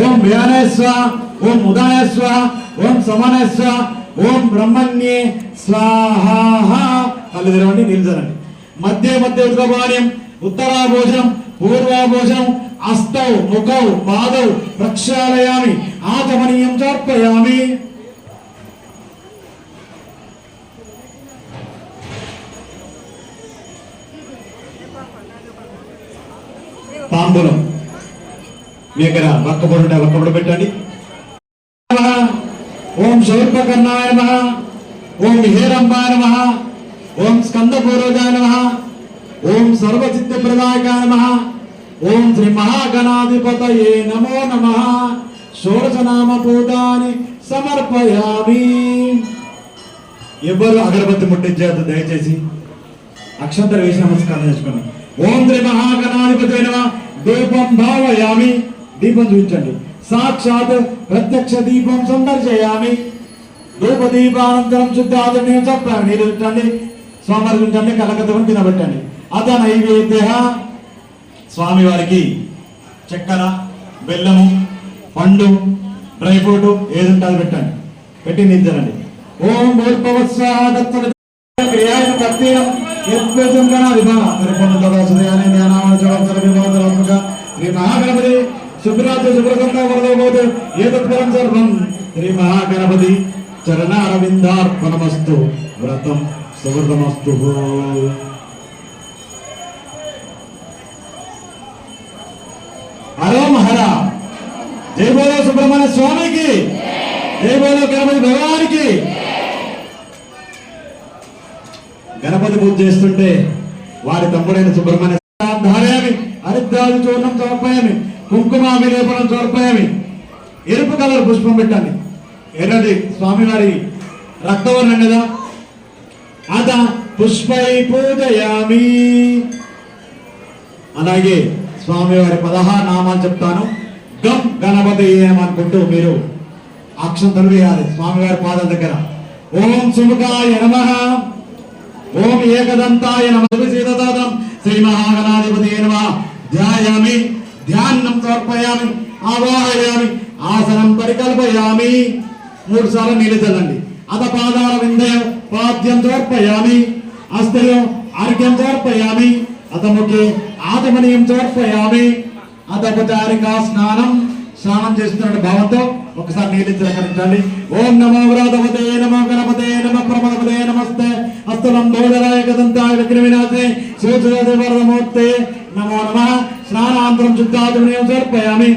ఓం వ్యానాయ స్వాహ, ఓం ఉదాయ స్వాహ, ఓం సమానాయ స్వాహ, ఓం బ్రహ్మణ్యే స్వాహ. కళ్ళు తెరవండి, నిల్చోండి. మధ్య మధ్య ఉద్గపాణ్యం, ఉత్తరాభోజనం, పూర్వాభోజనం, అస్తౌ ముఖౌ పాదౌ ప్రక్షాళయామి, ఆచమనీయం సమర్పయామి. తాంబూలం మీ దగ్గర ఒక్కబడి పెట్టండి. ఓం శౌర్పకర్ణాయ నమః, ఓం హేరంబాయ నమః, ఓం స్కందపూర్వజాయ నమః, ఓం సర్వసిద్ధిప్రదాయకాయ నమః, ఓం శ్రీ మహాగణాధిపతయే నమో నమః. షోడశనామ పూజాని సమర్పయామి. ఎవరు అగరబత్తి ముట్టించేది దయచేసి అక్షంతర వేసి నమస్కారం చేసుకున్నాం. ఓం శ్రీ మహాగణాధిపతయే నమః. దీపం భావయామి, దీపం చూపించండి. సాక్షాత్ ప్రత్యక్ష దీపం సందర్శయామి. ధూప దీపానంతరం శుద్ధ ఆచరణీయం చెప్పాలి. నీరు పెట్టండి, స్వామర్పించండి, కలకత్తం తినబెట్టండి. అత నైవేద్య స్వామి వారికి చక్కెర, బెల్లము, పండు, డ్రై ఫ్రూట్ ఏది ఉంటుంది పెట్టండి, పెట్టి నించండి. ఓం భూర్భవస్వాహ క్రియాయ భక్తియం యద్వజం గణాధిప పరిపూర్ణత సుదయాని జ్ఞానావన చవత్తర విమోదరాత్మక శ్రీ మహాగణపతి శుభ్రాత శుభ్రకంత వరదోబోధు ఏతత్పరం సర్వం శ్రీ మహాగణపతి చరణారవిందార్పణమస్తు. వ్రతం సువృతమస్తు. హరోం హర. జై బోలో సుబ్రహ్మణ్య స్వామికి, జై బోలో గణపతి భగవానికి. గణపతి పూజ చేస్తుంటే వారి తమ్ముడైన సుబ్రహ్మణ్య ధారయామి, హరిద్రాది చూర్ణం సమర్పయామి, కుంకుమ విలేపనం సమర్పయామి. ఎరుపు కలర్ పుష్పం పెట్టండి. ఎర్రది స్వామివారి రక్తవర్ణం కదా. అత పుష్పై పూజయామి. అలాగే స్వామివారి 16 నామాలు చెప్తాను. గం గణపతి ఏమనుకుంటూ మీరు అక్షంతలు వేయాలి స్వామివారి పాదాల దగ్గర. ఓం సుముఖాయ నమః, ఓం ఏకదంతాయ నమః, సీతాదాతం శ్రీ మహాగణాధిపతి నమః. ధ్యాయామి, ధ్యానం సమర్పయామి, ఆవాహయామి, ఆసనం పరికల్పయామి. 3 సార్లు నీళ్ళు చల్లండి. అత పాదాల విందయం పాద్యం సమర్పయామి, హస్తయం అర్ఘ్యం సమర్పయామి, అత ముఖే ఆచమనీయం సమర్పయామి. అతపచారిక స్నానం చేస్తున్న భావంతో ఒకసారి నీళ్ళు తిరగరించండి. ఓం నమో వ్రాతపతే నమో గణపతే నమ ప్రమదపతే నమస్తే హస్తలం భోజనాయ కదంతాయ విఘ్న వినాశే శివసురమూర్తే నమో నమః. స్నానాంతరం శుద్ధాచమనీయం సమర్పయామి.